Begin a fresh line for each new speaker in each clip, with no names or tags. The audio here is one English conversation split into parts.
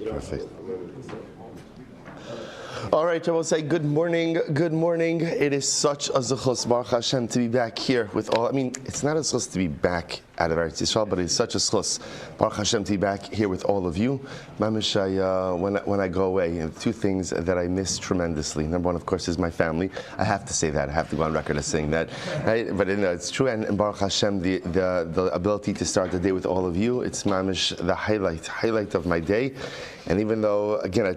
Perfect. All right, I will say good morning, good morning. It is such a zechus, Baruch Hashem, to be back here with all, it's not a zechus to be back out of Eretz Yisrael, but it's such a zechus, Baruch Hashem, to be back here with all of you. Mamish, when I go away, two things that I miss tremendously. Number one, of course, is my family. I have to say that. I have to go on record as saying that. Right? But it's true, and Baruch Hashem, the ability to start the day with all of you, it's Mamish, the highlight of my day. And even though, again,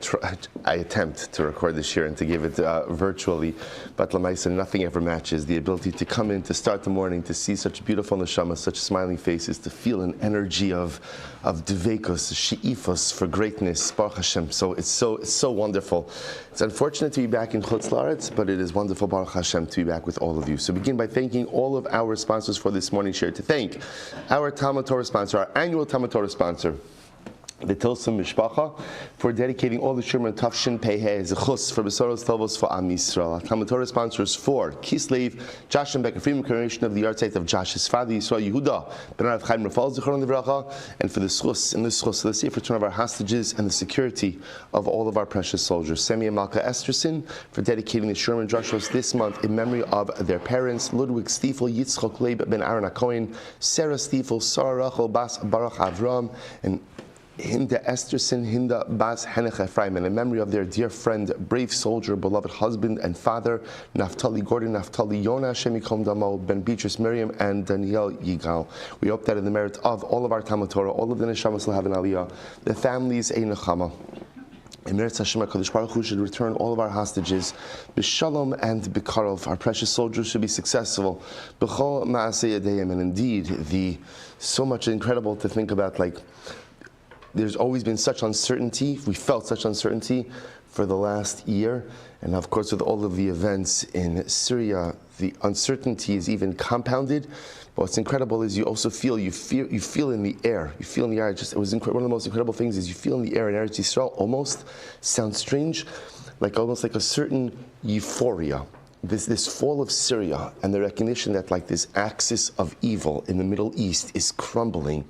I attempt to record this year and to give it virtually, but Lamaisa, nothing ever matches the ability to come in, to start the morning, to see such beautiful neshamas, such smiling faces, to feel an energy of dveikos, she'ifos for greatness, Baruch Hashem. So it's so wonderful. It's unfortunate to be back in Chutz La'aretz, but it is wonderful, Baruch Hashem, to be back with all of you. So begin by thanking all of our sponsors for this morning's share. To thank our Talmud Torah sponsor, our annual Talmud Torah sponsor, the Tilson Mishpacha, for dedicating all the Shirman Tafshin Peihe Zechus for Besoros Tovos for Am Yisrael. Our Talmud Torah sponsors for Kislev, Josh and Becker Freeman, commemoration of the yard site of Josh's father, Yisrael Yehuda, Ben Rav Chaim Rafal Zichron Livracha, and for the Schus, in the Schus, the safe return of our hostages and the security of all of our precious soldiers. Semi and Malka Esterson for dedicating the Sherman Drushos this month in memory of their parents, Ludwig Stiefel, Yitzchok Leib Ben Aaron HaKohen, Sarah Stiefel, Sarah Rachel Bas Baruch Avram, and Hinda Esterson, Hinda Bas Henech Ephraim, in memory of their dear friend, brave soldier, beloved husband and father, Naftali Gordon, Naftali Yona, Shemikom Damo, Ben Beatrice Miriam, and Danielle Yigal. We hope that in the merit of all of our Talmud Torah, all of the Neshamas will have an aliyah, the families, Ein Nechama. And Meretz Hashem HaKadosh Baruch Hu should return all of our hostages, b'shalom and b'karov. Our precious soldiers should be successful, b'chol ma'aseh yadayim. And indeed, so much incredible to think about, there's always been such uncertainty. We felt such uncertainty for the last year. And of course, with all of the events in Syria, the uncertainty is even compounded. But what's incredible is you also feel in the air. You feel in the air. One of the most incredible things is you feel in the air in Eretz Yisrael, almost, sounds strange, almost like a certain euphoria. This fall of Syria and the recognition that this axis of evil in the Middle East is crumbling.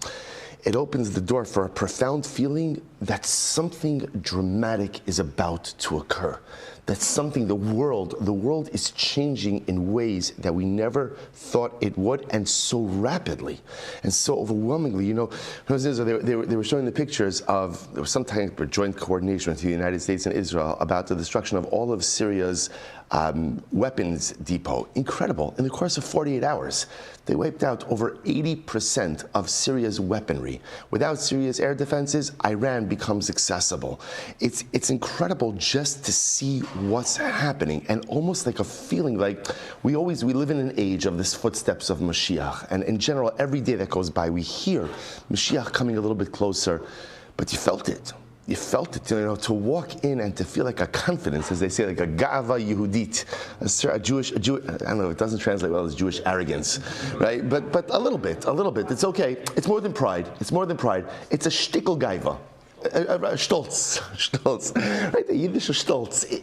It opens the door for a profound feeling that something dramatic is about to occur. That something, the world is changing in ways that we never thought it would, and so rapidly, and so overwhelmingly. They were showing the pictures of, there was some type of joint coordination between the United States and Israel about the destruction of all of Syria's weapons depot. Incredible. In the course of 48 hours, they wiped out over 80% of Syria's weaponry. Without Syria's air defenses, Iran becomes accessible. It's incredible just to see what's happening, and almost like a feeling we live in an age of this footsteps of Mashiach, and in general, every day that goes by, we hear Mashiach coming a little bit closer, but you felt it. You felt it, to walk in and to feel like a confidence, as they say, like a ga'ava Yehudit, a Jewish, I don't know, it doesn't translate well as Jewish arrogance, right? But a little bit, it's okay. It's more than pride. It's a shtickle gaiva, a stolz, right? The Yiddish stolz.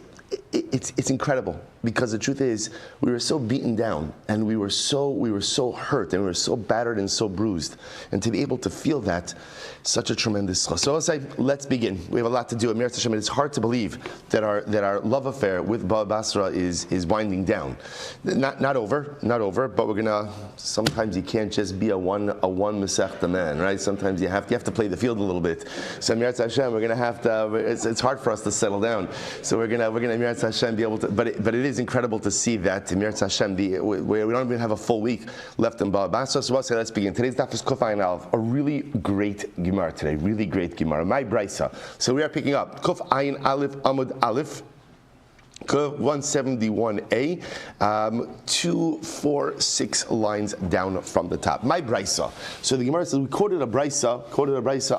It's incredible, because the truth is we were so beaten down, and we were so hurt, and we were so battered and so bruised, and to be able to feel that, such a tremendous schos. So I'll say, let's begin. We have a lot to do. Meretz Hashem, it's hard to believe that our love affair with Basra is winding down. Not over, but we're gonna. Sometimes you can't just be a one Masechta man, right? Sometimes you have to play the field a little bit. So Meretz Hashem, we're gonna have to. It's hard for us to settle down. So we're gonna Meretz Hashem be able to. But it is incredible to see that Meretz Hashem, we don't even have a full week left in Basra. So I'll say, let's begin. Today's daf is Kuf Ayin Aleph, a really great Gemara today, really great Gemara. My Brisa. So we are picking up Kuf Ayin Aleph Amud Aleph. 171a, 246 lines down from the top. My brisa. So the Gemara says we quoted a brisa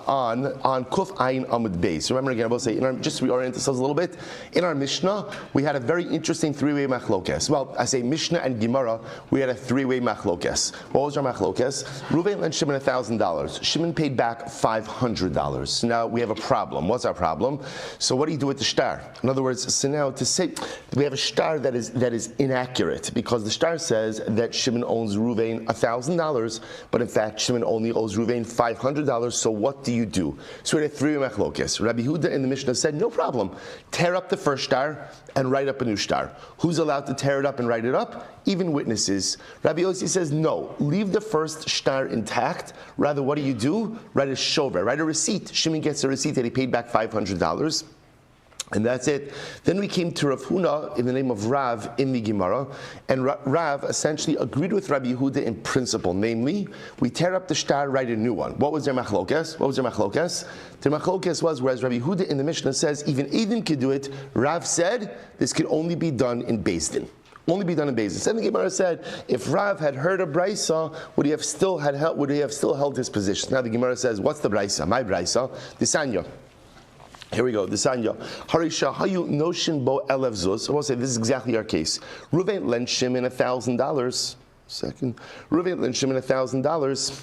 on Kuf Ayin Amud Beis. Remember again, I will say, just to reorient ourselves a little bit. In our Mishnah, we had a very interesting three-way machlokes. Well, I say Mishnah and Gemara, we had a three-way machlokes. What was our machlokes? Reuven lent Shimon $1,000. Shimon paid back $500. So now we have a problem. What's our problem? So what do you do with the shtar? In other words, so now to say say we have a shtar that is inaccurate because the shtar says that Shimon owns Ruvain $1,000, but in fact Shimon only owes Ruvain $500. So what do you do? So we had 3 machlokes. Rabbi Huda in the Mishnah said, no problem. Tear up the first shtar and write up a new shtar. Who's allowed to tear it up and write it up? Even witnesses. Rabbi Yossi says, no, leave the first shtar intact. Rather, what do? Write a shover, write a receipt. Shimon gets a receipt that he paid back $500. And that's it. Then we came to Rav Huna in the name of Rav in the Gemara, and Rav essentially agreed with Rabbi Yehuda in principle. Namely, we tear up the shtar, write a new one. What was their machlokes? Their machlokes was, whereas Rabbi Yehuda in the Mishnah says even Edom could do it, Rav said this could only be done in Beis Din. Only be done in Beis Din. Then the Gemara said, if Rav had heard a brisa, would he have still held his position? Now the Gemara says, what's the brisa? My brisa, the Sanya. Here we go. The Sanya. Harisha hayu noshin bo elev zuz. I will say this is exactly our case. Ruvain lent Shimon $1,000. Ruvain lent Shimon $1,000.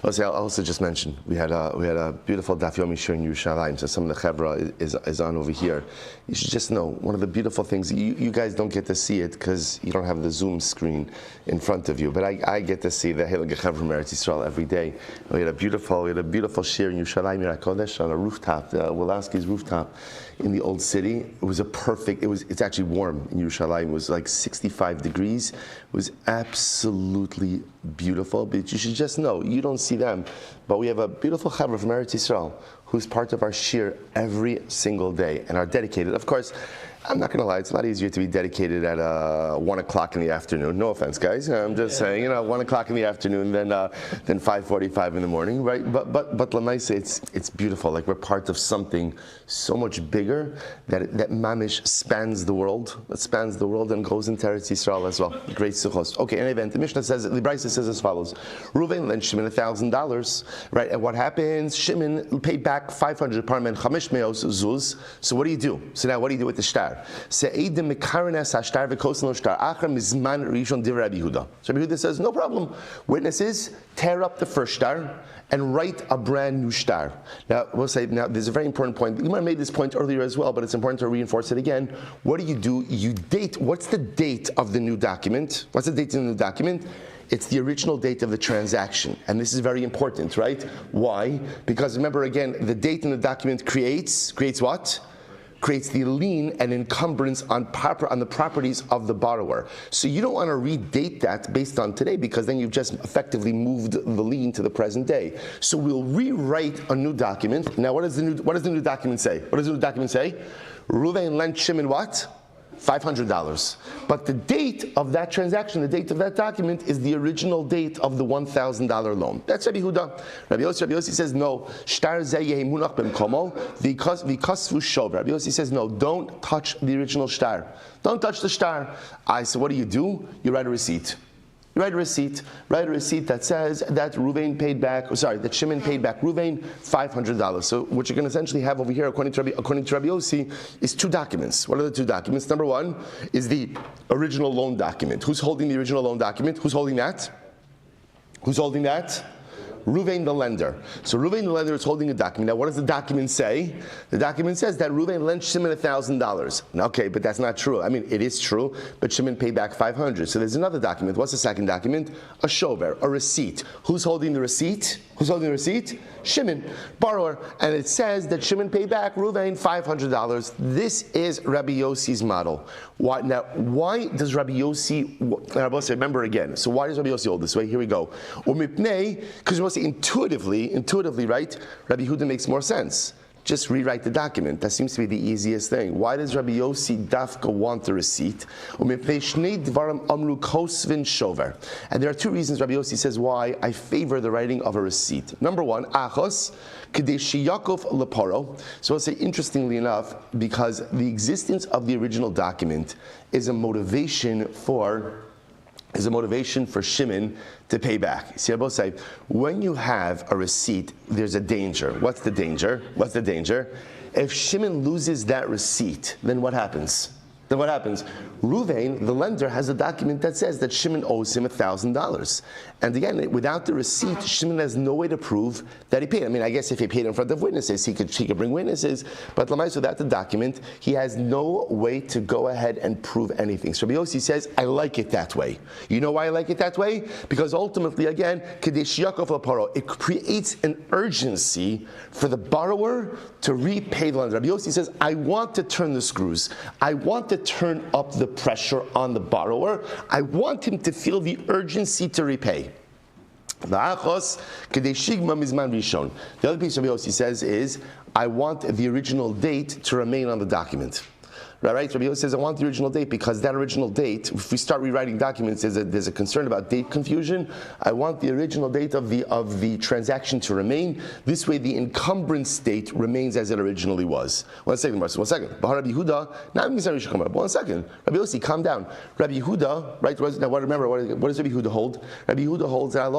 I'll also just mention we had a beautiful daf yomi shir in Yerushalayim. So some of the chevra is on over here. You should just know one of the beautiful things. You guys don't get to see it because you don't have the Zoom screen in front of you. But I get to see the Heilige Chevra from Eretz Yisrael every day. We had a beautiful shir in Yerushalayim Kodesh on a rooftop, the Wolaski's rooftop in the old city. It was it's actually warm in Yerushalayim. It was like 65 degrees. It was absolutely beautiful. But you should just know, you don't see them, but we have a beautiful chevra from Eretz Yisrael who's part of our shir every single day and are dedicated. Of course, I'm not going to lie, it's a lot easier to be dedicated at 1 o'clock in the afternoon. No offense, guys. I'm just saying, 1 o'clock in the afternoon than 5:45 in the morning, right? But Lamaisa, it's beautiful. Like we're part of something so much bigger that mamish spans the world. That spans the world and goes into Eretz Yisrael as well. Great suchos. Okay, in any event, the Mishnah says, the Brisa says as follows: Ruvain lent Shimon $1,000, right? And what happens? Shimon paid back 500 parmen chamish meos zuz. So what do you do? So now what do you do with the shtar? So Rabbi Yehuda says, no problem. Witnesses, tear up the first shtar and write a brand new shtar. Now, there's a very important point. You might have made this point earlier as well, but it's important to reinforce it again. What do? You date. What's the date of the new document? What's the date of the new document? It's the original date of the transaction. And this is very important, right? Why? Because remember again, the date in the document creates what? Creates the lien and encumbrance on the properties of the borrower. So you don't want to redate that based on today because then you've just effectively moved the lien to the present day. So we'll rewrite a new document. Now what does the new document say? What does the new document say? Ruvain lent Shimon what? $500. But the date of that transaction, the date of that document is the original date of the $1,000 loan. That's Rabbi Huda. Rabbi Yossi says no. Shtar zeh munach b'mkomo v'kasvu shov. Rabbi Yossi says no. Don't touch the original shtar. Don't touch the shtar. So what do? You write a receipt. You write a receipt that says that Shimon paid back Ruvain $500. So what you're going to essentially have over here, according to Rabbi Yossi, is 2 documents. What are the 2 documents? Number 1 is the original loan document. Who's holding the original loan document? Who's holding that? Ruvain the lender. So Ruvain the lender is holding a document. Now what does the document say? The document says that Ruvain lent Shimon $1,000. Okay, but that's not true. I mean, it is true, but Shimon paid back $500. So there's another document. What's the second document? A shover, a receipt. Who's holding the receipt? Shimon, borrower. And it says that Shimon paid back Ruvain $500. This is Rabbi Yossi's model. Why does Rabbi Yossi, remember again, so why does Rabbi Yossi hold this way? Here we go. Because intuitively, right? Rabbi Yehuda makes more sense. Just rewrite the document. That seems to be the easiest thing. Why does Rabbi Yossi dafka want the receipt? And there are 2 reasons Rabbi Yossi says why I favor the writing of a receipt. Number 1, achos kadesh Yaakov leparo. So I'll say, interestingly enough, because the existence of the original document is a motivation for Shimon to pay back. See, I both say, when you have a receipt, there's a danger. What's the danger? If Shimon loses that receipt, then what happens? then what happens? Ruvain, the lender, has a document that says that Shimon owes him $1,000. And again, without the receipt, Shimon has no way to prove that he paid. I mean, I guess if he paid in front of witnesses, he could bring witnesses. But Lamais, without the document, he has no way to go ahead and prove anything. So Rabbi Yossi says, I like it that way. You know why I like it that way? Because ultimately, again, it creates an urgency for the borrower to repay the lender. Rabbi Yossi says, I want to turn the screws. I want to turn up the pressure on the borrower. I want him to feel the urgency to repay. The other piece Rabbi Yossi says is, I want the original date to remain on the document. Right? Rabbi Yossi says, I want the original date because that original date, if we start rewriting documents, there's a concern about date confusion. I want the original date of the transaction to remain. This way, the encumbrance date remains as it originally was. One second, Marcel. 1 second. Rabbi Yehuda, now I'm going to 1 second. Rabbi Yossi, calm down. Rabbi Yehuda, right? Now, remember, what does Rabbi Yehuda hold? Rabbi Yehuda holds that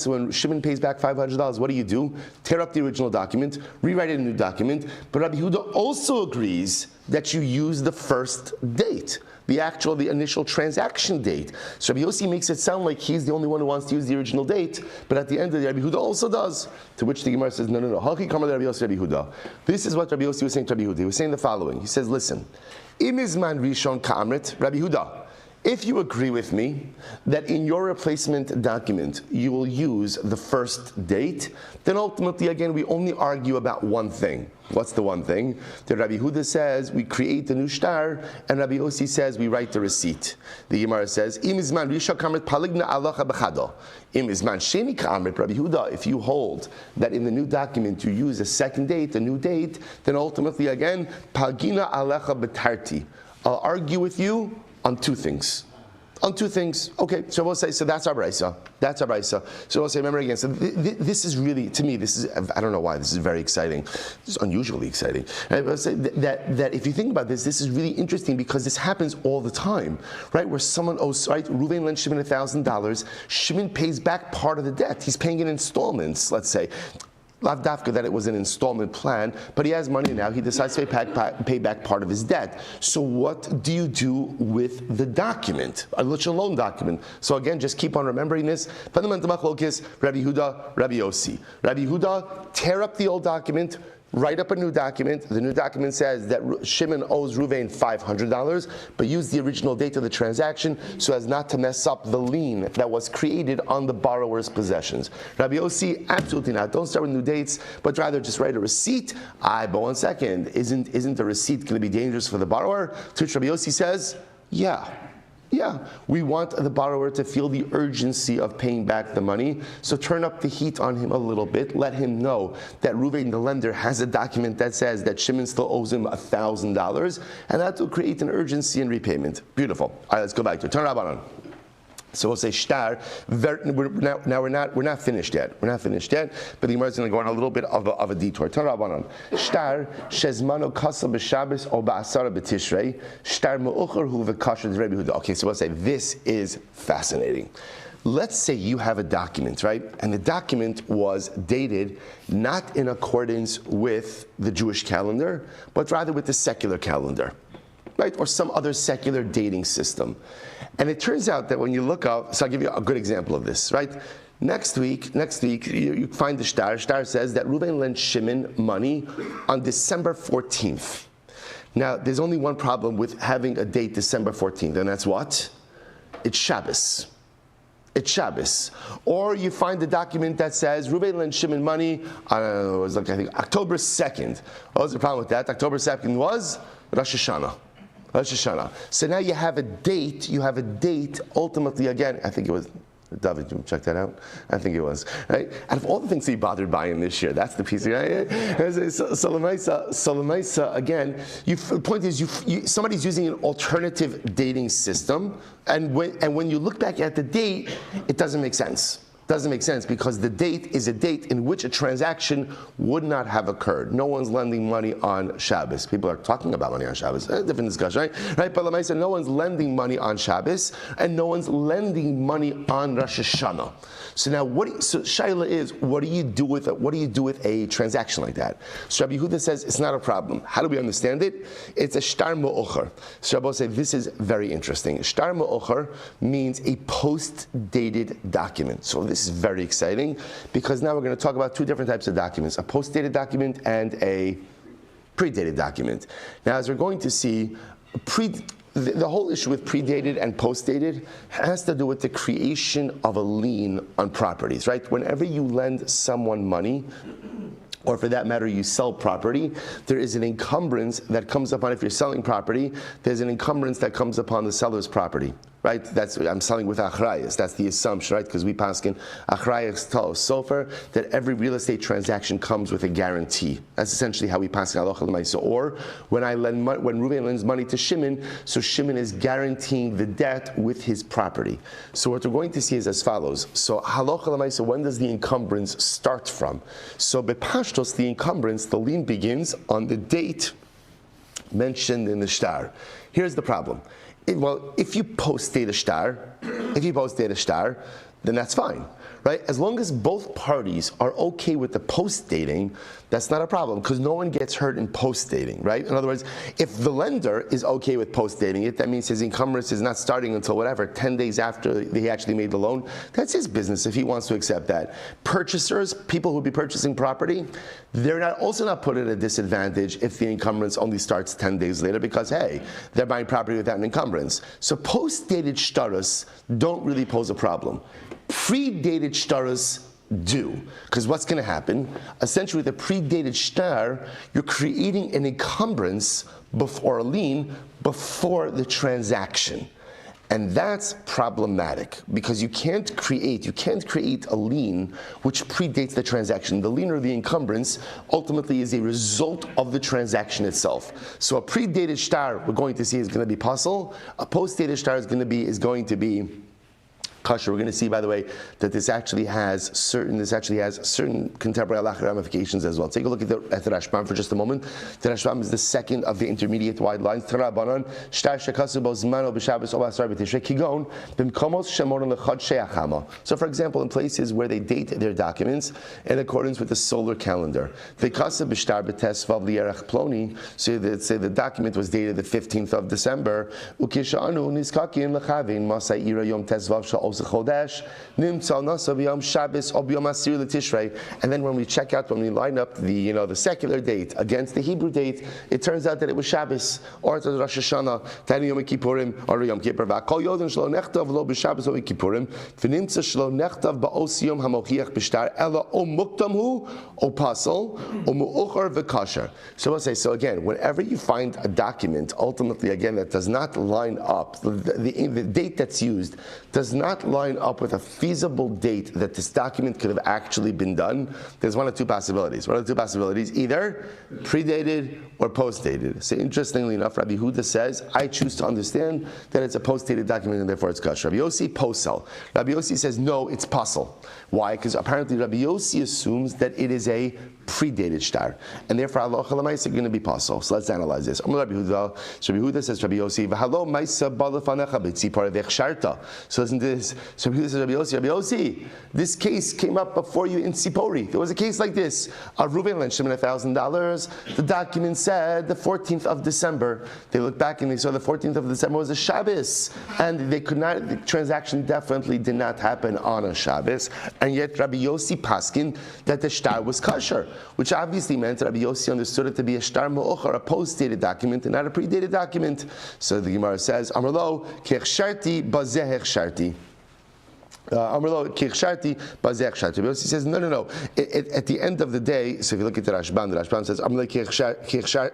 when Shimon pays back $500, what do? Tear up the original document, rewrite it in a new document. But Rabbi Yehuda also agrees that you use the first date, the initial transaction date. So Rabbi Yossi makes it sound like he's the only one who wants to use the original date, but at the end of the day, Rabbi Yehuda also does. To which the Gemara says, no. This is what Rabbi Yossi was saying to Rabbi Yehuda. He was saying the following. He says, listen, imizman rishon ka'amrit, Rabbi Yehuda, if you agree with me that in your replacement document you will use the first date, then ultimately, again, we only argue about one thing. What's the one thing? That Rabbi Yehuda says we create the new shtar, and Rabbi Yossi says we write the receipt. The Gemara says, Im izman risha kamrit paligna alacha b'chado. Im izman sheni kamrit, Rabbi Yehuda, if you hold that in the new document you use a second date, a new date, then ultimately, again, pagina alacha b'tarti. I'll argue with you on two things. Okay, so we'll say, so that's our brisa. So we'll say, remember again, so this is really, to me, this is, I don't know why, this is very exciting. This is unusually exciting. And we'll say that if you think about this is really interesting because this happens all the time, right? Where someone owes, right? Ruvain lends Shimon $1,000. Shimon pays back part of the debt. He's paying in installments, let's say. Lav dafka that it was an installment plan, but he has money now. He decides to pay back part of his debt. So what do you do with the document, a loan document? So again, just keep on remembering this. Fundamental machlokes, Rabbi Yehuda, Rabbi Yossi. Rabbi Yehuda, tear up the old document, write up a new document. The new document says that Shimon owes Ruvain $500, but use the original date of the transaction so as not to mess up the lien that was created on the borrower's possessions. Rabbi Yossi, absolutely not. Don't start with new dates, but rather just write a receipt. But 1 second, isn't the receipt going to be dangerous for the borrower? To which Rabbi Yossi says, yeah, we want the borrower to feel the urgency of paying back the money. So turn up the heat on him a little bit. Let him know that Ruvain, the lender, has a document that says that Shimon still owes him $1,000, and that will create an urgency in repayment. Beautiful. All right, let's go back to it. Turn Rabbanon. So we'll say shtar. We're not finished yet. But the Gemara is going to go on a little bit of a detour. Turn Rabbanon. Shtar shezmano kasa b'Shabbos or ba'asara b'Tishrei. Shtar me'ucher hu v'kasher Rabbi Yehuda. Okay, so we'll say this is fascinating. Let's say you have a document, right? And the document was dated not in accordance with the Jewish calendar, but rather with the secular calendar, right? Or some other secular dating system. And it turns out that when you look up, so I'll give you a good example of this, right? Next week, you find the shtar. Shtar says that Ruvain lent Shimon money on December 14th. Now, there's only one problem with having a date December 14th, and that's what? It's Shabbos. Or you find the document that says Ruvain lent Shimon money on, it was like, I think, October 2nd. What was the problem with that? October 2nd was Rosh Hashanah. So now you have a date. Ultimately, again, I think it was David. You check that out. I think it was right. Out of all the things he bothered buying this year, that's the piece. Right? So Lamaisa, again. The point is, somebody's using an alternative dating system, and when you look back at the date, it doesn't make sense. Because the date is a date in which a transaction would not have occurred. No one's lending money on Shabbos. People are talking about money on Shabbos. Different discussion, right? But no one's lending money on Shabbos, and no one's lending money on Rosh Hashanah. So now, so Shaila is, what do you do with a transaction like that? So Rabbi Yehuda says it's not a problem. How do we understand it? It's a shtar me'ocher. So Rabbi say this is very interesting. Shtar me'ocher means a post-dated document. So this is very exciting because now we're going to talk about two different types of documents: a post-dated document and a predated document. Now, as we're going to see, the whole issue with predated and postdated has to do with the creation of a lien on properties, right? Whenever you lend someone money, or for that matter, you sell property, there is an encumbrance that comes upon, if you're selling property, there's an encumbrance that comes upon the seller's property, right? I'm selling with achrayas. That's the assumption, right? Because we paskin achrayas tos sofer, that every real estate transaction comes with a guarantee. That's essentially how we paskin halacha l'maisa. Or when Reuven lends money to Shimon, so Shimon is guaranteeing the debt with his property. So what we're going to see is as follows. So halacha l'maisa, when does the encumbrance start from? So bepashtos, the encumbrance, the lien begins on the date mentioned in the shtar. Here's the problem. If you post-date a shtar, then that's fine, right? As long as both parties are okay with the post-dating, that's not a problem, because no one gets hurt in post-dating, right? In other words, if the lender is okay with post-dating it, that means his encumbrance is not starting until 10 days after he actually made the loan. That's his business if he wants to accept that. Purchasers, people who will be purchasing property, they're also not put at a disadvantage if the encumbrance only starts 10 days later, because hey, they're buying property without an encumbrance. So post-dated shtaros don't really pose a problem. Predated shtaros do. Because what's going to happen? Essentially, with a predated shtar, you're creating an encumbrance or a lien before the transaction. And that's problematic because you can't create a lien which predates the transaction. The lien or the encumbrance ultimately is a result of the transaction itself. So a predated shtar we're going to see is going to be puzzle. A post-dated shtar is going to be kosher. We're going to see, by the way, that this actually has certain contemporary halachic ramifications as well. Take a look at the Rashbam for just a moment. The Rashbam is the second of the intermediate wide lines. So, for example, in places where they date their documents in accordance with the solar calendar, so that say the document was dated the 15th of December. And then when we check out, when we line up the secular date against the Hebrew date, it turns out that it was Shabbos, or it was Rosh Hashanah, Tani Yom Kippurim, or Yom Kippur. V'akol yodin shlo nechtav lo b'Shabbos o Kippurim, v'nimtza shlo nechtav ba'os yom hamochiach b'shtar, ela o muktam hu, o pasal, o mu'uchar v'kasher. So we'll say, so again, whenever you find a document, ultimately, again, that does not line up, the date that's used does not line up with a feasible date that this document could have actually been done, there's one of two possibilities. One of the two possibilities, either predated or postdated. So interestingly enough, Rabbi Yehuda says, I choose to understand that it's a postdated document and therefore it's kosher. Rabbi Yossi, posel. Rabbi Yossi says, no, it's puzzle. Why? Because apparently Rabbi Yossi assumes that it is a predated shtar, and therefore halacha l'maisa are going to be puzzle. So let's analyze this. So Rabbi Yehuda says, Rabbi Yossi, v'halo maisa b'lefanecha b'tzipar v'echsharta. So listen to this. So Rabbi Yehuda says, Rabbi Yossi, this case came up before you in Tzipori. There was a case like this. Reuven lent Shimon $1,000. The document said the 14th of December. They looked back and they saw the 14th of December was a Shabbos, and they could not. The transaction definitely did not happen on a Shabbos, and yet Rabbi Yossi paskin that the shtar was kosher, which obviously meant Rabbi Yossi understood it to be a shtar me'ocher, a post-dated document, and not a predated document. So the Gemara says, Amrlo kechsharti bazeh hechsharti. Amrlo kichsharti bazeh hechsharti. Rabbi Yossi says, no. At the end of the day, so if you look at the Rashbam says, Amrlo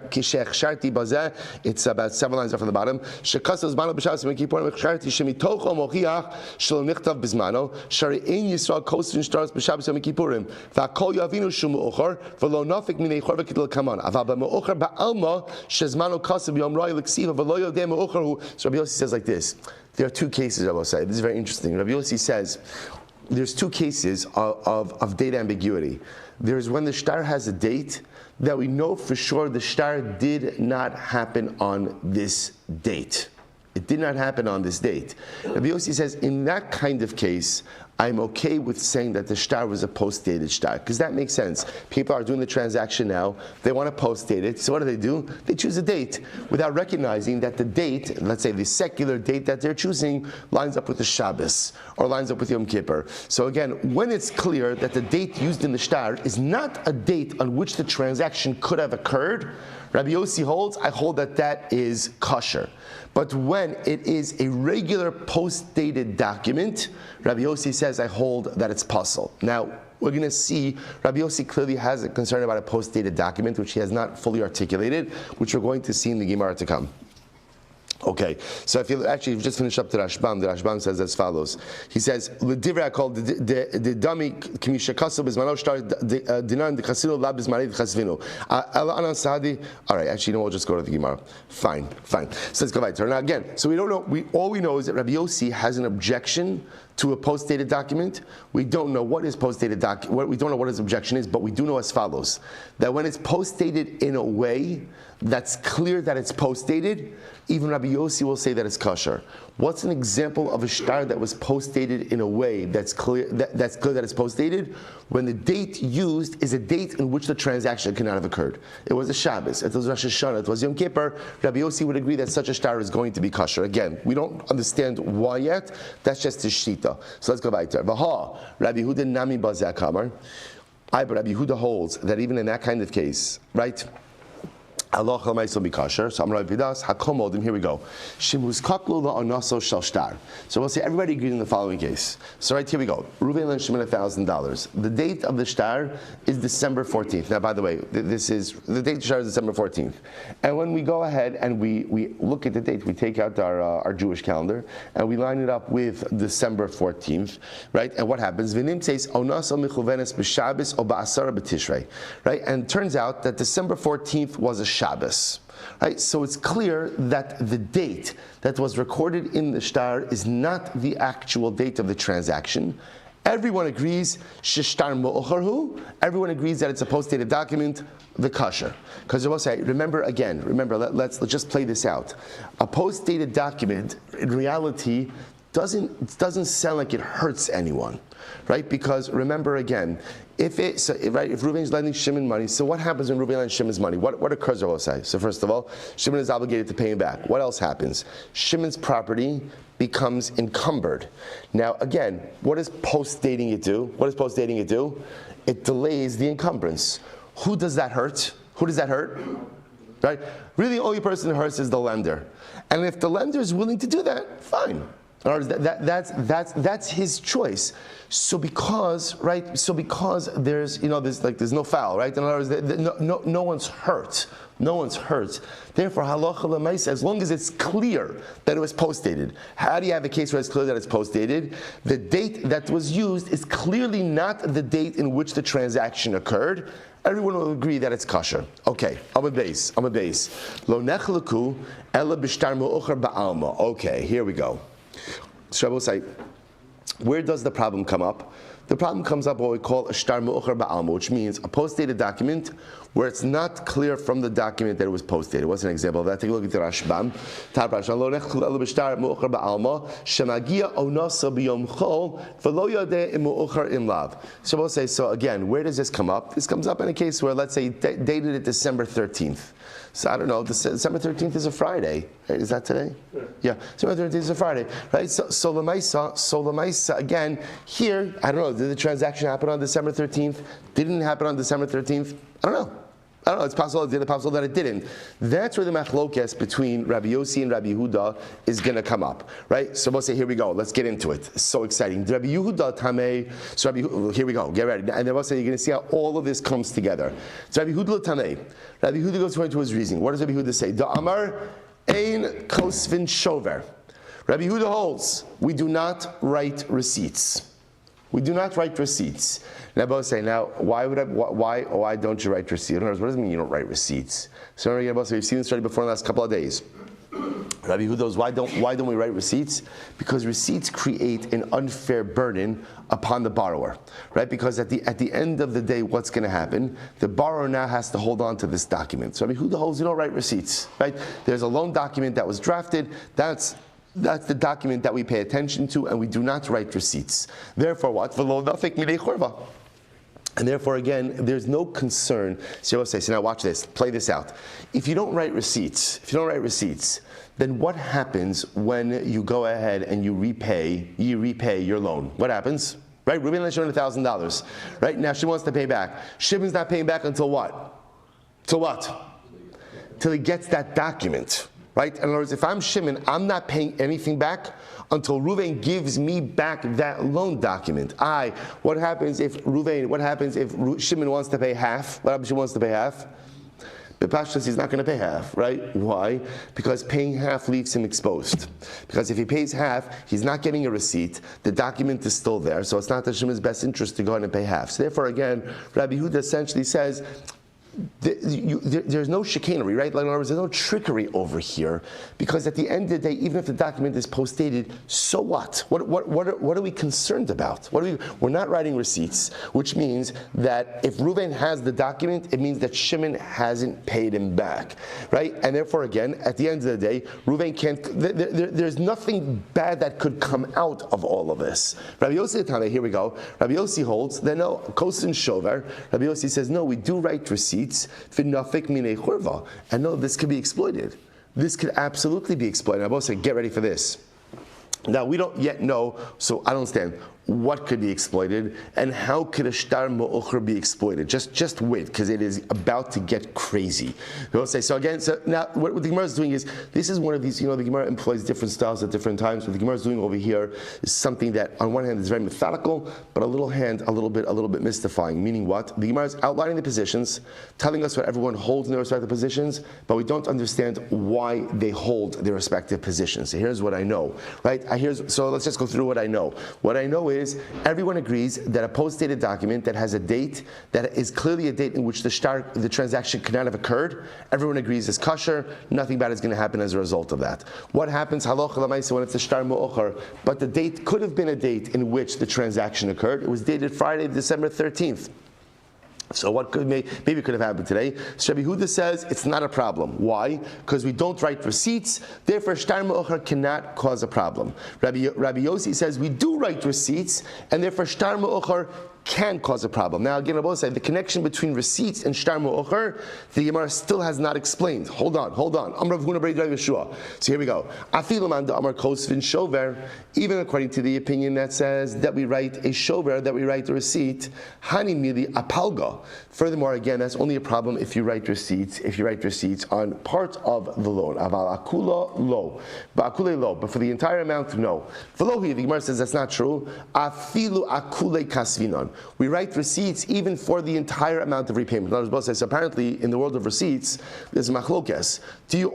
kichsharti bazeh. It's about 7 lines up from the bottom. Shekasos mano b'Shabbos v'Kippurim hechsharti shemitocho mochiach shelo nichtav bizmano shari ein Yisrael kosin shtaros b'Shabbos v'Kippurim v'akol yavinu shu me'ocher v'lo nafik minei chor v'kidol kaman aval b'me'ocher ba'alma shezmano kasav b'yom roi l'ksiva v'lo yodei me'ocher hu. So Rabbi Yossi says like this. There are two cases, I will say. This is very interesting. Rabbi Yossi says there's two cases of date ambiguity. There's when the shtar has a date that we know for sure the shtar did not happen on this date. It did not happen on this date. Rabbi Yossi says in that kind of case, I'm okay with saying that the shtar was a post-dated shtar, because that makes sense. People are doing the transaction now, they want to post-date it, so what do? They choose a date without recognizing that the date, let's say the secular date that they're choosing, lines up with the Shabbos, or lines up with Yom Kippur. So again, when it's clear that the date used in the shtar is not a date on which the transaction could have occurred, Rabbi Yossi holds, I hold that that is kosher. But when it is a regular post-dated document, Rabbi Yossi says, I hold that it's puzzle. Now, we're going to see Rabbi Yossi clearly has a concern about a post-dated document, which he has not fully articulated, which we're going to see in the Gemara to come. Okay, so if you actually just finish up the Rashbam says as follows. He says, "L'divrei called the dummy k'misha kasu b'zmano shtar dinan the chasinu lab b'zmanei chasvinu." Anan Sadi. All right, actually, no, we'll just go to the Gemara. Fine. So let's go back. Now again, so we don't know. All we know is that Rabbi Yossi has an objection to a post-dated document. We don't know what his post-dated document. We don't know what his objection is, but we do know as follows: that when it's post-dated in a way that's clear that it's post-dated, even Rabbi Yossi will say that it's kosher. What's an example of a shtar that was post-dated in a way that's clear that it's post-dated? When the date used is a date in which the transaction cannot have occurred. It was a Shabbos, it was Rosh Hashanah, it was Yom Kippur. Rabbi Yossi would agree that such a shtar is going to be kosher. Again, we don't understand why yet. That's just his shita. So let's go back to it. Vaha, Rabbi Yehuda nami bazeh kamar. But Rabbi Yehuda holds that even in that kind of case, right? Allah will be kosher. So I'm Rabbi Pidas Hakomodim. Here we go. Shimuz kaklu la'onaso shel shtar. So we'll say everybody agreed in the following case. So right here we go. Reuven and Shimon $1,000. The date of the shtar is December 14th. Now, by the way, this is the date of the shtar is December 14th. And when we go ahead and we look at the date, we take out our Jewish calendar and we line it up with December 14th, right? And what happens? Vinim says onaso michuvenes b'Shabbos o ba'asara b'Tishrei, right? And it turns out that December 14th was a Shabbos. Right? So it's clear that the date that was recorded in the shtar is not the actual date of the transaction. Everyone agrees, shishtar mu'ocharhu. Everyone agrees that it's a post-dated document, the kosher. Because I will say, remember, let's just play this out. A post-dated document, in reality, doesn't sound like it hurts anyone, right? Because remember again, if Reuven's lending Shimon money, so what happens when Reuven lends Shimon's money? What occurs, I will say? So first of all, Shimon is obligated to pay him back. What else happens? Shimon's property becomes encumbered. Now again, what does post-dating it do? It delays the encumbrance. Who does that hurt? Right? Really, the only person that hurts is the lender. And if the lender is willing to do that, fine. In other words, that's his choice. So because there's there's no foul, right? In other words, no one's hurt. Therefore, halacha l'maisa, as long as it's clear that it was post-dated. How do you have a case where it's clear that it's post-dated? The date that was used is clearly not the date in which the transaction occurred. Everyone will agree that it's kosher. Okay, Amud Beis. Lo nechleku ela b'shtar mu'ocher ba'alma. Okay, here we go. So I will say, where does the problem come up? The problem comes up what we call a shtar mu'ocher ba'alma, which means a post-dated document where it's not clear from the document that it was post-dated. What's an example of that? Take a look at the Rashbam. Lo nechleku ela b'shtar mu'ocher ba'alma shemagia onasa b'yom chol v'lo yodeh im mu'ocher im lav. So I will say, so again, where does this come up? This comes up in a case where, let's say, dated it December 13th. So I don't know, December 13th is a Friday. Right? Is that today? Yeah, December 13th is a Friday. Right? So Lamaisa, again, here, I don't know, did the transaction happen on December 13th? Didn't it happen on December 13th? I don't know. It's possible it did, it's possible that it didn't. That's where the machlokes between Rabbi Yossi and Rabbi Yehuda is going to come up, right? So we'll say, here we go, let's get into it. It's so exciting. Rabbi Yehuda tamei, so here we go, get ready. And then we'll say, you're going to see how all of this comes together. So Rabbi Yehuda tamei. Rabbi Yehuda goes into his reasoning. What does Rabbi Yehuda say? Da'amar ein kosvin shover. Rabbi Yehuda holds, we do not write receipts. Now, both say, why don't you write receipts? In other words, what does it mean you don't write receipts? So we've seen this already before in the last couple of days. Rabbi Yehuda goes, why don't we write receipts? Because receipts create an unfair burden upon the borrower, right? Because at the end of the day, what's going to happen? The borrower now has to hold on to this document. So Rabbi Yehuda holds, you don't write receipts, right? There's a loan document that was drafted. That's That's the document that we pay attention to, and we do not write receipts. Therefore, what? V'lo nafik milei churva. And therefore, again, there's no concern. So now watch this, play this out. If you don't write receipts, then what happens when you go ahead and you repay your loan? What happens? Right? Reuben lent Shimon $1,000. Right? Now she wants to pay back. Shimon's not paying back until what? Till what? Till he gets that document. Right? In other words, if I'm Shimon, I'm not paying anything back until Reuven gives me back that loan document. What happens if Shimon wants to pay half? What happens if she wants to pay half? But Pashtas, he's not going to pay half, right? Why? Because paying half leaves him exposed. Because if he pays half, he's not getting a receipt. The document is still there, so it's not in Shimon's best interest to go ahead and pay half. So therefore, again, Rabbi Huda essentially says, there's no chicanery, right? Like in other words, there's no trickery over here, because at the end of the day, even if the document is post-dated, so what? What are we concerned about? We're not writing receipts, which means that if Reuven has the document, it means that Shimon hasn't paid him back, right? And therefore, again, at the end of the day, Reuven can't. There's nothing bad that could come out of all of this. Rabbi Yossi, here we go. Rabbi Yossi holds that no, kosin shover. Rabbi Yossi says no, we do write receipts. And no, this could be exploited. This could absolutely be exploited. I both say, get ready for this. Now, we don't yet know, so I don't understand what could be exploited and how could a shtar mu'ukhar be exploited. Just wait, because it is about to get crazy. So now what the Gemara is doing is, this is one of these, the Gemara employs different styles at different times. What the Gemara is doing over here is something that on one hand is very methodical, but a little bit mystifying. Meaning what? The Gemara is outlining the positions, telling us what everyone holds in their respective positions, but we don't understand why they hold their respective positions. So here's what I know, right? So let's just go through what I know. What I know is everyone agrees that a post-dated document that has a date that is clearly a date in which the transaction could not have occurred, everyone agrees is kosher, nothing bad is going to happen as a result of that. What happens halacha l'maisa when it's a shtar mu'ukhar, but the date could have been a date in which the transaction occurred? It was dated Friday, December 13th. So what maybe could have happened today? So Rabbi Huda says it's not a problem. Why? Because we don't write receipts, therefore shtar mu'ukhar cannot cause a problem. Rabbi Yossi says we do write receipts, and therefore shtar mu'ukhar can cause a problem. Now again, I will say the connection between receipts and shtar mu'ukhar, the Gemara still has not explained. Hold on. Amar Avuna B'rei Rav Yeshua. So here we go. Afilu man da Amar Kosvin Shover. Even according to the opinion that says that we write a shover, that we write a receipt, Hani mili apalga. Furthermore, again, that's only a problem if you write receipts. If you write receipts on part of the loan, aval akula lo, ba'akule lo, but for the entire amount, no. V'lohi, the Gemara says that's not true. Afilu akule kasvinon. We write receipts even for the entire amount of repayment. Both says apparently in the world of receipts, there's a machlokes. Do you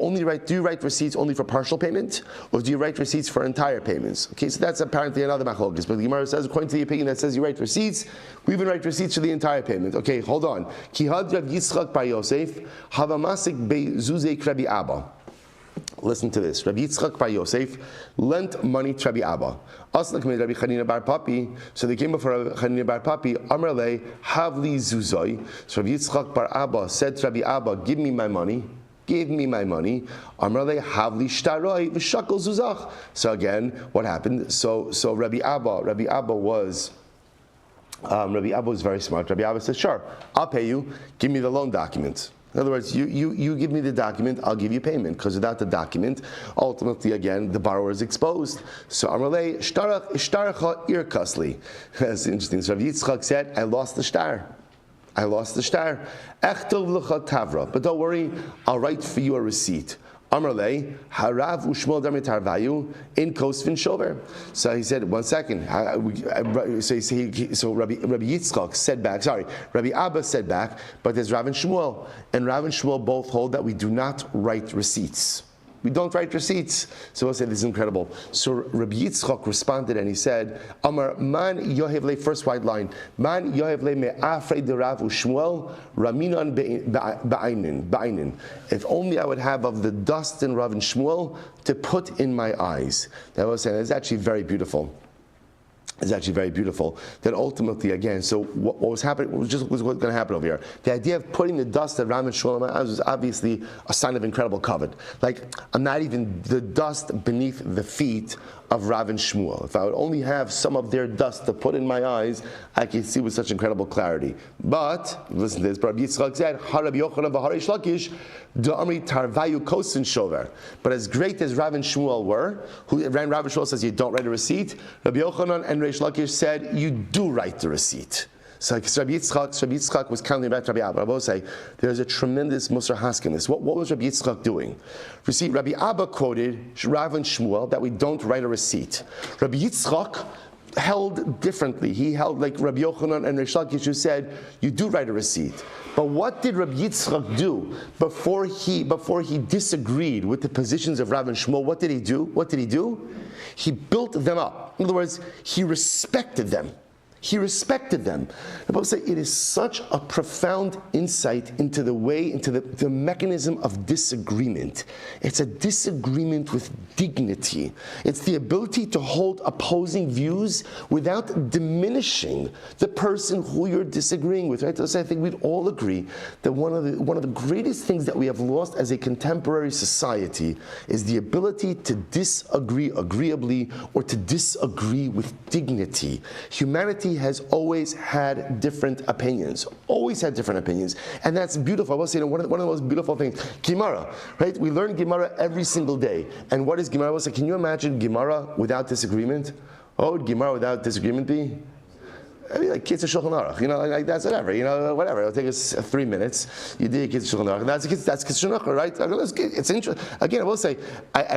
write receipts only for partial payment, or do you write receipts for entire payments? Okay, so that's apparently another machlokes. But the Gemara says, according to the opinion that says you write receipts, we even write receipts for the entire payment. Okay, hold on. Kihad Rav Yitzchak bar Yosef, Havamasik be Zuzei Rabbi Abba. Listen to this. Rabbi Yitzchak bar Yosef lent money to Rabbi Abba. Rabbi Chanina bar Papi. So they came before Rabbi Chanina bar Papi. Amar le havli zuzoi. So Rabbi Yitzchak bar Abba said to Rabbi Abba, give me my money. Give me my money. Amar le havli shtaroi v'shakol zuzach. So again, what happened? So Rabbi Abba was very smart. Rabbi Abba said, sure, I'll pay you. Give me the loan document. In other words, you give me the document, I'll give you payment. Because without the document, ultimately, again, the borrower is exposed. So Amalei, ishtarecha irkasli. That's interesting. So Rabbi Yitzchak said, I lost the shtar. Echtov l'cha tavra. But don't worry, I'll write for you a receipt. Amarle, Harav Ushmol Damitar Vayu in Kosvin Shover. So he said, 1 second. So Rabbi Yitzchak said back, Rabbi Abba said back, but there's Rav and Shmuel. And Rav and Shmuel both hold that we do not write receipts. We don't write receipts. So we'll say this is incredible. So Rabbi Yitzchak responded and he said, Amar man yohevle, first white line, man yohevle me'afrei de Rav u'Shmuel raminan ba'ainin. If only I would have of the dust in Rav and Shmuel to put in my eyes. That was saying, it's actually very beautiful. is actually very beautiful. That ultimately, again, so what was happening, what's going to happen over here? The idea of putting the dust that Rabbi Shmuel was obviously a sign of incredible kavod. Like, I'm not even the dust beneath the feet of Rabbi Shmuel. If I would only have some of their dust to put in my eyes, I could see with such incredible clarity. But, listen to this, Rabbi Yitzchak said, Rabbi Yochanan v'Harish Lakish, Da'amri tarvayu kosin shover. But as great as Rabbi Shmuel were, Rabbi Shmuel says you don't write a receipt, Rabbi Yochanan and Reish Lakish said you do write the receipt. So Rabbi Yitzchak was counting about Rabbi Abba. I will say there's a tremendous Musar Hask in this. What was Rabbi Yitzchak doing? See, Rabbi Abba quoted Rav and Shmuel that we don't write a receipt. Rabbi Yitzchak held differently. He held like Rabbi Yochanan and Reish Lakish, who said you do write a receipt. But what did Rabbi Yitzchak do before he disagreed with the positions of Rav and Shmuel? What did he do? He built them up. In other words, he respected them. He respected them. I will say it is such a profound insight into the mechanism of disagreement. It's a disagreement with dignity. It's the ability to hold opposing views without diminishing the person who you're disagreeing with. Right? So I think we'd all agree that one of the greatest things that we have lost as a contemporary society is the ability to disagree agreeably or to disagree with dignity. Humanity has always had different opinions, and that's beautiful. I will say one of the most beautiful things, Gemara, right? We learn Gemara every single day, and what is Gemara? I will say, can you imagine Gemara without disagreement? What would Gemara without disagreement be? I mean, like Kitzur Shulchan Aruch, like that's whatever, whatever. It'll take us 3 minutes. You did Kitzur Shulchan Aruch, and that's Kitzur Shulchan Aruch, right? It's interesting. Again, I will say,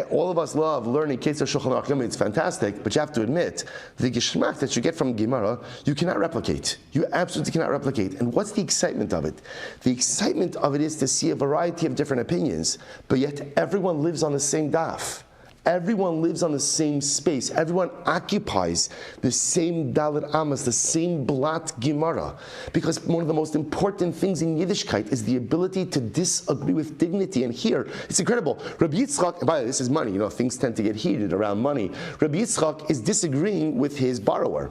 all of us love learning Kitzur Shulchan Aruch. I mean, it's fantastic, but you have to admit, the geschmack that you get from Gemara, you cannot replicate. You absolutely cannot replicate. And what's the excitement of it? The excitement of it is to see a variety of different opinions, but yet everyone lives on the same daf. Everyone lives on the same space. Everyone occupies the same Dalet Amas, the same Blat Gemara. Because one of the most important things in Yiddishkeit is the ability to disagree with dignity. And here, it's incredible. Rabbi Yitzchak, by the way, this is money. Things tend to get heated around money. Rabbi Yitzchak is disagreeing with his borrower,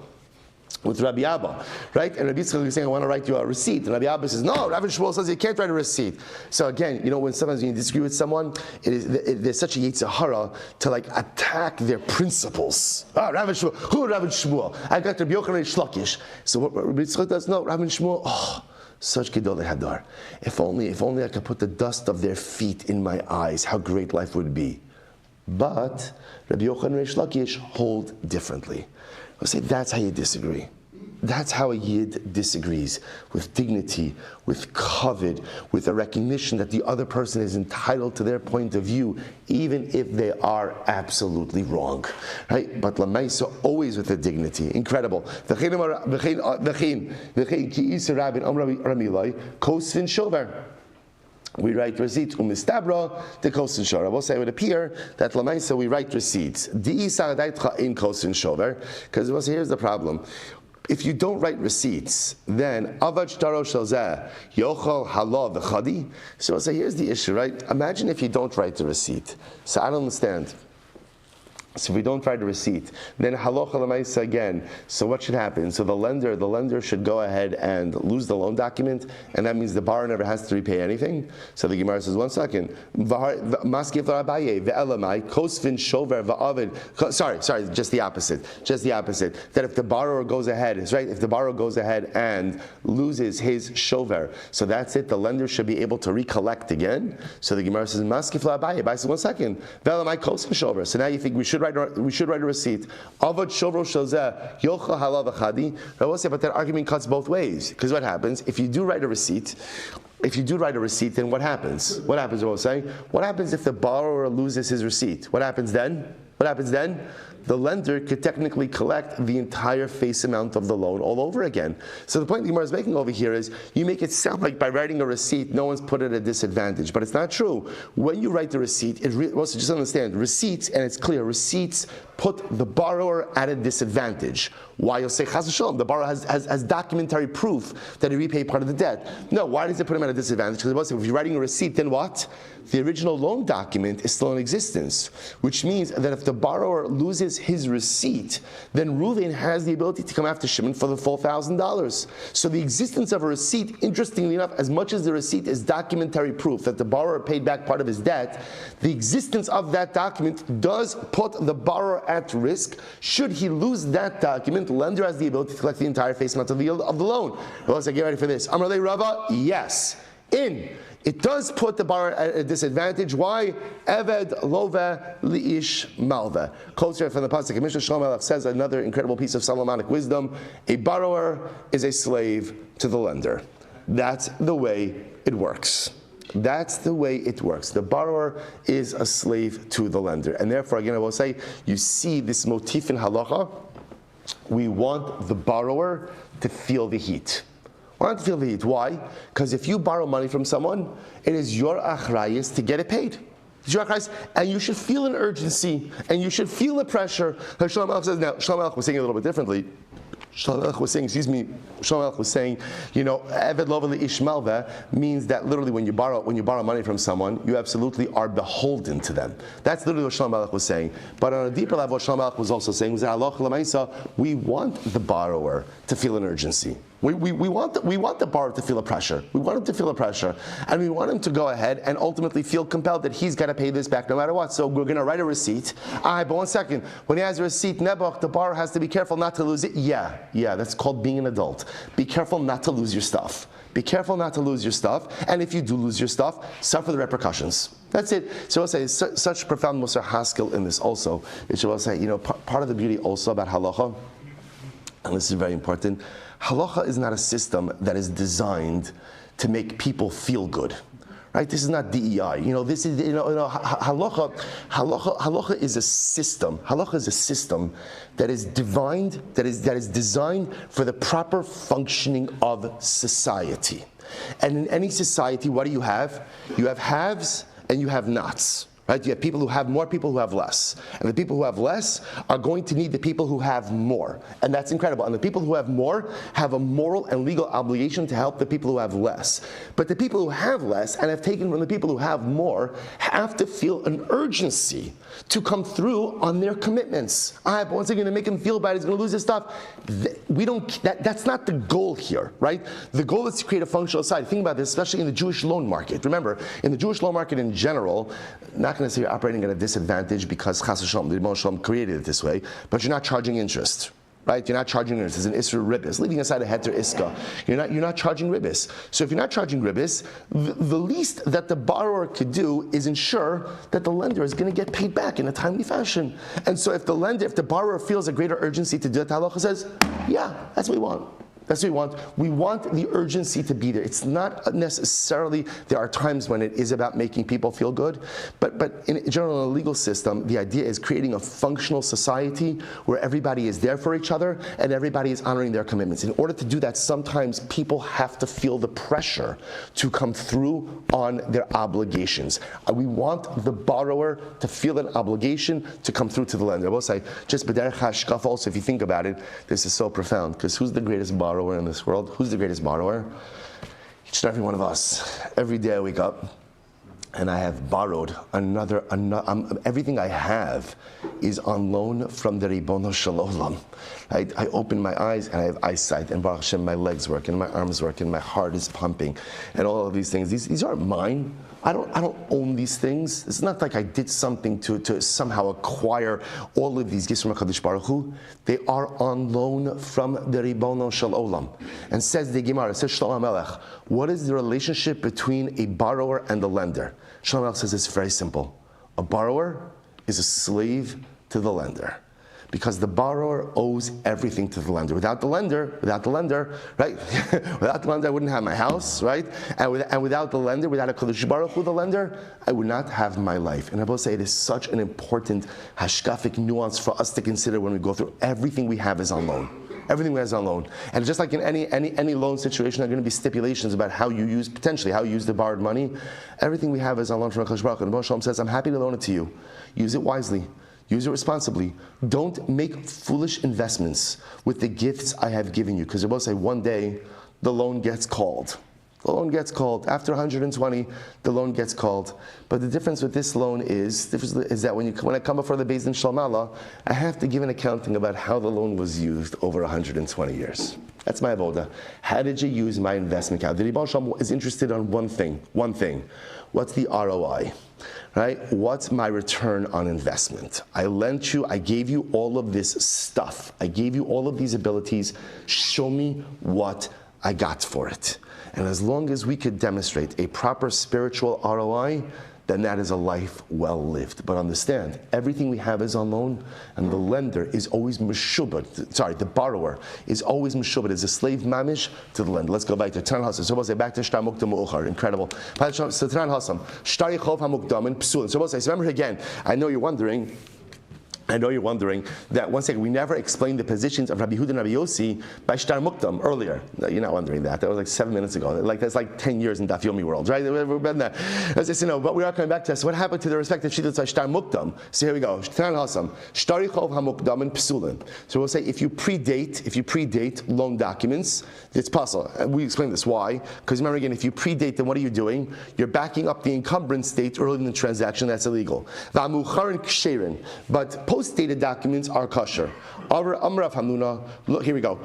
with Rabbi Abba, right? And Rabbi Yitzchak is saying, I want to write you a receipt. And Rabbi Abba says, no, Rabbi Shmuel says you can't write a receipt. So again, when sometimes you disagree with someone, there's such a Yetzer Hara to attack their principles. Rabbi Shmuel, who Rabbi Shmuel? I got Rabbi Yochanan and Shlakish. So what Rabbi Yitzchak does, no, Rabbi Shmuel, such Gedolei Hadar. If only I could put the dust of their feet in my eyes, how great life would be. But Rabbi Yochanan and Shlakish hold differently. I'll say that's how you disagree. That's how a Yid disagrees, with dignity, with kavod, with a recognition that the other person is entitled to their point of view, even if they are absolutely wrong. Right? But Lamaisa always with a dignity. Incredible. We write receipts. Umistabra the kosin shover. I will say it would appear that Lamaisa we write receipts. In kosin shover, because here's the problem. If you don't write receipts, then avad daro shalzeh yochal halav v'chadi. So I'll say here's the issue, right? Imagine if you don't write the receipt. So I don't understand. So if we don't write a receipt, then halacha l'maisa again. So what should happen? So the lender should go ahead and lose the loan document, and that means the borrower never has to repay anything. So the Gemara says, 1 second. Maskif l'Abaye ve'elamai kosvin shover va'avid. Sorry, just the opposite. That if the borrower goes ahead, if the borrower goes ahead and loses his shover, so that's it. The lender should be able to recollect again. So the Gemara says, Maskif l'Abaye. But 1 second. Ve'elamai kosvin shover. So now you think we should write a receipt. Avad shovro shalzeh yochal halav achadi. I will say, but that argument cuts both ways. Because what happens if you do write a receipt? If you do write a receipt, then what happens? What happens? I will say. What happens if the borrower loses his receipt? What happens then? The lender could technically collect the entire face amount of the loan all over again. So the point the Gemara is making over here is, you make it sound like by writing a receipt, no one's put at a disadvantage. But it's not true. When you write the receipt, just understand, receipts, and it's clear, receipts put the borrower at a disadvantage. Why? You'll say, Chas v'shalom, the borrower has documentary proof that he repaid part of the debt. No, why does it put him at a disadvantage? Because if you're writing a receipt, then what? The original loan document is still in existence, which means that if the borrower loses gives his receipt, then Reuven has the ability to come after Shimon for the full $1,000. So the existence of a receipt, interestingly enough, as much as the receipt is documentary proof that the borrower paid back part of his debt, the existence of that document does put the borrower at risk. Should he lose that document, the lender has the ability to collect the entire face amount of the loan. Well, let's get ready for this. Amar le Rava, yes. It does put the borrower at a disadvantage. Why? Eved love liish malva. Closer from the pasuk, Mishnah Shlomo says another incredible piece of Solomonic wisdom: a borrower is a slave to the lender. That's the way it works. That's the way it works. The borrower is a slave to the lender, and therefore, again, I will say, you see this motif in halacha. We want the borrower to feel the heat. Why not feel the heat? Why? Because if you borrow money from someone, it is your achrayus to get it paid. It's your achrayus, and you should feel an urgency, and you should feel the pressure. Shlomo Melech says, now, Shlomo Melech was saying it a little bit differently. Shlomo Melech was saying, Eved Lova Li'ish Malva means that literally when you borrow money from someone, you absolutely are beholden to them. That's literally what Shlomo Melech was saying. But on a deeper level, what Shlomo Melech was also saying was that we want the borrower to feel an urgency. We want the borrower to feel a pressure. We want him to feel a pressure. And we want him to go ahead and ultimately feel compelled that he's got to pay this back no matter what. So we're going to write a receipt. But 1 second. When he has a receipt, Nebuch, the borrower has to be careful not to lose it. Yeah, that's called being an adult. Be careful not to lose your stuff. Be careful not to lose your stuff. And if you do lose your stuff, suffer the repercussions. That's it. So I'll say such profound Musar Haskell in this also. It should say, part of the beauty also about halacha, and this is very important, halacha is not a system that is designed to make people feel good, right? This is not DEI. This is halacha is a system. Halacha is a system that is designed for the proper functioning of society. And in any society, what do you have? You have haves and you have nots. Right? You have people who have more, people who have less. And the people who have less are going to need the people who have more. And that's incredible. And the people who have more have a moral and legal obligation to help the people who have less. But the people who have less and have taken from the people who have more have to feel an urgency to come through on their commitments. But once they're going to make him feel bad, he's going to lose his stuff. That's not the goal here, right? The goal is to create a functional society. Think about this, especially in the Jewish loan market. Remember, in the Jewish loan market in general, not going to say you're operating at a disadvantage because Chas V'Shalom, the Rebbeinu Shalom created it this way, but you're not charging interest. Right? You're not charging ribbis. It's an isra ribbis. Leaving aside a heter iska, you're not charging ribbis. So if you're not charging ribbis, the least that the borrower could do is ensure that the lender is going to get paid back in a timely fashion. And so if the borrower feels a greater urgency to do it, halacha says, yeah, that's what we want. That's what we want. We want the urgency to be there. It's not necessarily, there are times when it is about making people feel good, but in general, in a legal system, the idea is creating a functional society where everybody is there for each other and everybody is honoring their commitments. In order to do that, sometimes people have to feel the pressure to come through on their obligations. We want the borrower to feel an obligation to come through to the lender. I will say, just b'derech hashkafa also, if you think about it, this is so profound, because who's the greatest borrower in this world? Who's the greatest borrower? Each and every one of us. Every day I wake up and I have borrowed another everything I have is on loan from the Ribono Shel Olam. I open my eyes and I have eyesight, and Baruch Hashem, my legs work and my arms work and my heart is pumping and all of these things. These aren't mine. I don't own these things. It's not like I did something to somehow acquire all of these gifts from HaKadosh Baruch Hu. They are on loan from the Ribono Shel Olam. And says the Gemara, says Shlomo Melech, what is the relationship between a borrower and a lender? Shlomo Melech says it's very simple. A borrower is a slave to the lender, because the borrower owes everything to the lender. Without the lender, right? Without the lender, I wouldn't have my house, right? And without the lender, without a Kadosh Baruch Hu, the lender, I would not have my life. And I will say it is such an important hashkafic nuance for us to consider when we go through. Everything we have is on loan. Everything we have is on loan. And just like in any loan situation, there are going to be stipulations about how you use the borrowed money. Everything we have is on loan from HaKadosh Baruch Hu. And the Rebbeinu says, I'm happy to loan it to you. Use it wisely. Use it responsibly. Don't make foolish investments with the gifts I have given you. Because they will say one day the loan gets called. The loan gets called. After 120, the loan gets called. But the difference with this loan is that when I come before the Beis Din Shalom Allah, I have to give an accounting about how the loan was used over 120 years. That's my avoda. How did you use my investment account? The Rebbe Shalom is interested on one thing. What's the ROI? Right? What's my return on investment? I lent you, I gave you all of this stuff. I gave you all of these abilities. Show me what I got for it. And as long as we could demonstrate a proper spiritual ROI, then that is a life well lived. But understand, everything we have is on loan, and the lender is always the borrower is always meshubad, is a slave mamish to the lender. Let's go back to Tanan Hasam. So we'll say back to Shtar Mukdam Mu'uchar. Incredible. So Tanan Hasam, Shtari Chov HaMukdam and Psulin. So we'll say, remember again, I know you're wondering that, once again, we never explained the positions of Rabbi Yehuda and Rabbi Yossi by Shtar Mukdam earlier. No, you're not wondering that. That was like 7 minutes ago. That's like 10 years in Daf Yomi world, right? We've been there. But we are coming back to this. What happened to the respective shittas by Shtar Mukdam? So here we go. Shtar Hasam, Shtari Chov HaMukdam and Psulin. So we'll say if you predate loan documents, it's possible. We explain this. Why? Because remember again, if you predate, then what are you doing? You're backing up the encumbrance date early in the transaction. That's illegal. But post-dated documents are kosher. Here we go.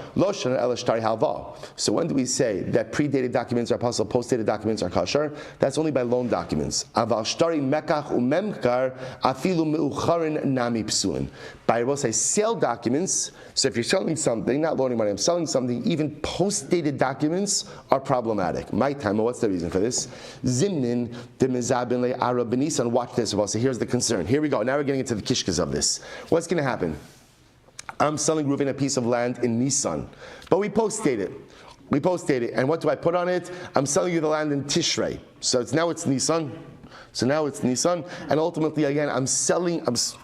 So when do we say that predated documents are possible, post-dated documents are kosher? That's only by loan documents. By, we'll say, sale documents, so if you're selling something, not loaning money, I'm selling something, even post-dated documents are problematic. My time, what's the reason for this? Zimnin de mezabin le Arab benisan. Watch this. Well, so here's the concern. Here we go. Now we're getting into the kishkas of this. What's going to happen? I'm selling Reuven a piece of land in Nisan, but we post-date it. And what do I put on it? I'm selling you the land in Tishrei. So now it's Nisan. And ultimately, again, I'm selling the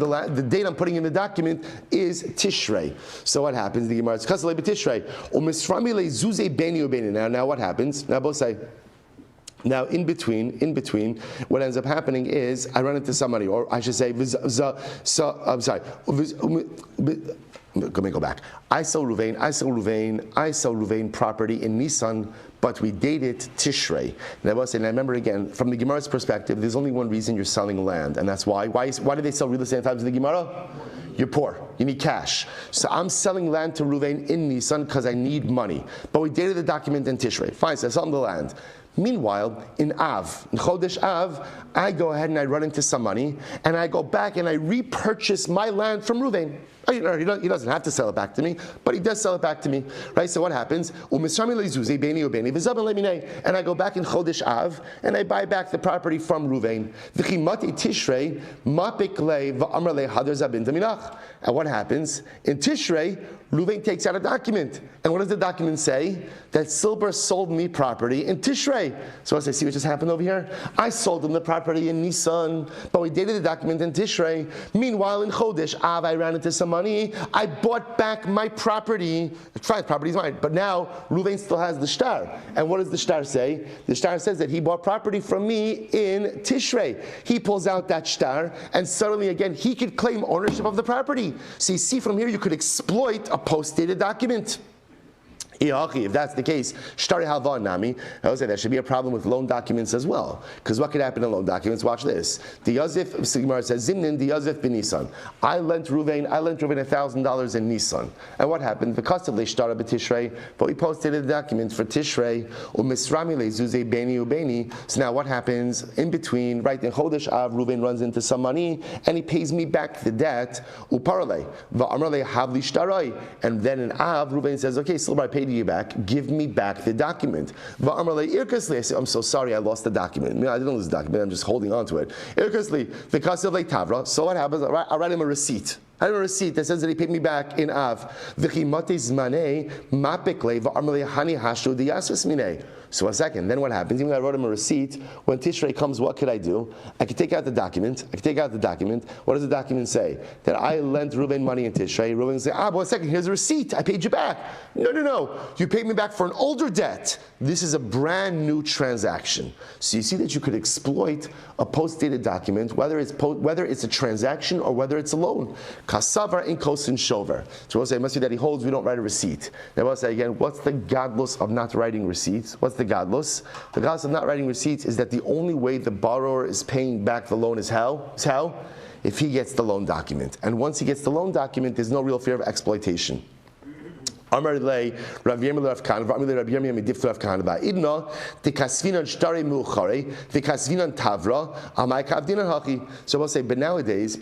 land. The date I'm putting in the document is Tishrei. So what happens? The Gemara says, Tishrei. Now what happens? Now both say. Now, in between, what ends up happening is I run into somebody, or I should say, I'm sorry. Let me go back. I sell Ruvain property in Nisan, but we date it Tishrei. And I was saying, remember again, from the Gemara's perspective, there's only one reason you're selling land, and that's why. Why do they sell real estate at times in the Gemara? You're poor. You need cash. So I'm selling land to Ruvain in Nisan because I need money. But we dated the document in Tishrei. Fine, so I sell them the land. Meanwhile, in Chodesh Av, I go ahead and I run into some money, and I go back and I repurchase my land from Ruvain. He doesn't have to sell it back to me, but he does sell it back to me, right? So what happens? And I go back in Chodesh Av, and I buy back the property from Ruvain. And what happens? In Tishrei, Ruvain takes out a document. And what does the document say? That Silber sold me property in Tishrei. So as I see what just happened over here, I sold him the property in Nisan, but we dated the document in Tishrei. Meanwhile, in Chodesh Av, I ran into some money. I bought back my property. Fine, property's mine. But now, Ruvain still has the shtar. And what does the shtar say? The shtar says that he bought property from me in Tishrei. He pulls out that shtar, and suddenly again, he could claim ownership of the property. So you see from here, you could exploit a post-dated document. If that's the case, Shtari Halva Nami, I would say there should be a problem with loan documents as well. Because what could happen in loan documents? Watch this. The Yazif, Sigmar says, Zimnin, the Yazif bin Nisan. I lent Ruvain $1,000 in Nisan. And what happened? The cost of Lishtara b'Tishrei, but we posted a document for Tishrei, Umisrami lezuze beni ubeni. So now what happens? In between, right, in Chodesh Av, Ruvain runs into some money, and he pays me back the debt, Uparale, Va'amrale Havli Shtarai. And then in Av, Ruvain says, okay, Silber, I paid you back, give me back the document. I say, I'm so sorry, I lost the document. I didn't lose the document, I'm just holding on to it. So what happens? I write him a receipt. I have a receipt that says that he paid me back in Av. So a second, then what happens? Even though I wrote him a receipt, when Tishrei comes, what could I do? I could take out the document. What does the document say? That I lent Reuven money in Tishrei. Reuven say, but a second, here's a receipt. I paid you back. No. You paid me back for an older debt. This is a brand new transaction. So you see that you could exploit a post-dated document, whether it's a transaction or whether it's a loan. Kasavar in kosin shover. So we'll say it must be that he holds we don't write a receipt. Then we'll say again, what's the gadlus of not writing receipts? What's the gadlus? The gadlus of not writing receipts is that the only way the borrower is paying back the loan is how? If he gets the loan document. And once he gets the loan document, there's no real fear of exploitation. Amar lei Rav Yirmiyah Rav Kahana, Amar lei Rav Yirmiyah Medifta Rav Kahana. Idna the kasvinan shtari muchare, the kasvinan tavra, amai kavdinan hachi. So we'll say, but nowadays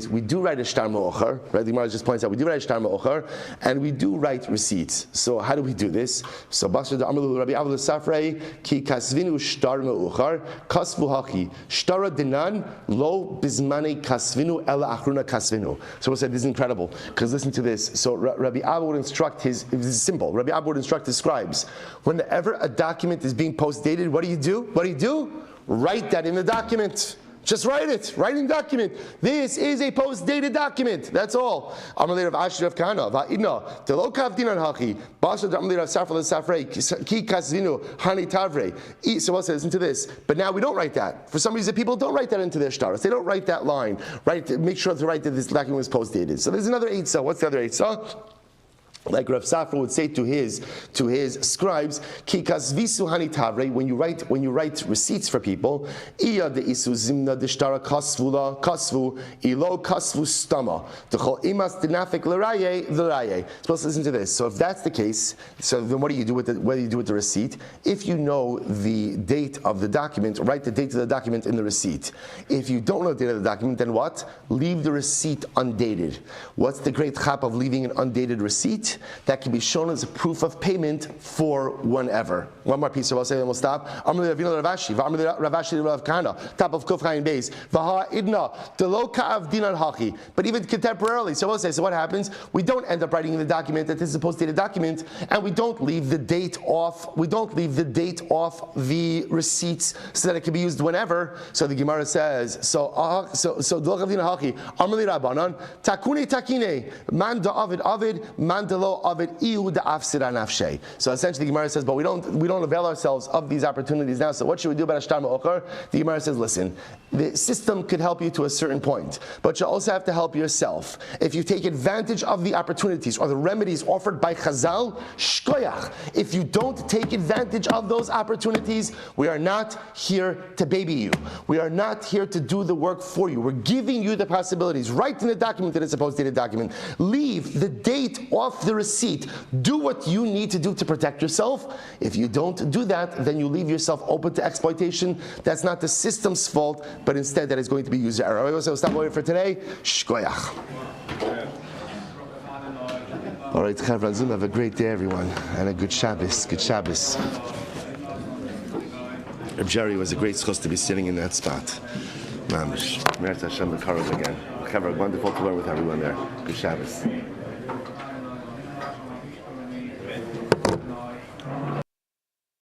we do write a shtar mu'achar. Right? The Gemara just points out we do write a shtar mu'achar, and we do write receipts. So how do we do this? So Basra the Amar Rabbi Avol Safrei ki kasvinu shtar mu'achar kasvu hachi shtara dinan lo bizmane kasvinu ela achruna kasvinu. So we'll say this is incredible because listen to this. So Rabbi Avol would instruct his. It is simple. Rabbi Abba would instruct his scribes. Whenever a document is being post-dated, what do you do? Write that in the document. Just write it. Write in the document. This is a post-dated document. That's all. Amalei Rav Ashi Rav Kahana. Va'idna. Telo kavdinan hachi. Basra Amalei Rav Safra Safrei. Ki kasvinu hani tavrei. So we'll say, listen to this. But now we don't write that. For some reason, people don't write that into their shtaros. They don't write that line. Make sure to write that this document was post-dated. So there's another eitzah. What's the other eitzah? Like Rav Safra would say to his scribes, Ki kasvisu hani tavrei, when you write receipts for people, iya de isu zimna de shtara kasvu ilo kasvu stama dechol imas dinafik l'raye. Supposed to listen to this. So if that's the case, so then what do you do with the receipt? If you know the date of the document, write the date of the document in the receipt. If you don't know the date of the document, then what? Leave the receipt undated. What's the great chap of leaving an undated receipt? That can be shown as a proof of payment for whenever. One more piece, so I'll say then we'll stop. Top of Kuf Chayin Beis. Vaha idna delo ka'av dinan hachi. But even contemporarily, so we'll say, so what happens? We don't end up writing in the document that this is a post-dated document, and we don't leave the date off. We don't leave the date off the receipts so that it can be used whenever. So the Gemara says, so delo ka'av dinan hachi. Amrli Rabbanan takune takine man da'avid man delo. So essentially, the Gemara says, but we don't avail ourselves of these opportunities now. So what should we do about a shtar me'ocher? The Gemara says, listen, the system could help you to a certain point, but you also have to help yourself. If you take advantage of the opportunities or the remedies offered by Chazal, shkoyach. If you don't take advantage of those opportunities, we are not here to baby you. We are not here to do the work for you. We're giving you the possibilities. Write in the document that it's a post-dated document. Leave the date off the receipt. Do what you need to do to protect yourself. If you don't do that, then you leave yourself open to exploitation. That's not the system's fault, but instead that is going to be user error. We'll stop over for today. Shkoyach. All right, Chavra Zoom, have a great day, everyone, and a good Shabbos. Good Shabbos. Reb Jerry was a great schos to be sitting in that spot. Mamish. Meretz Hashem the Karos again. Chavra, wonderful to learn with everyone there. Good Shabbos.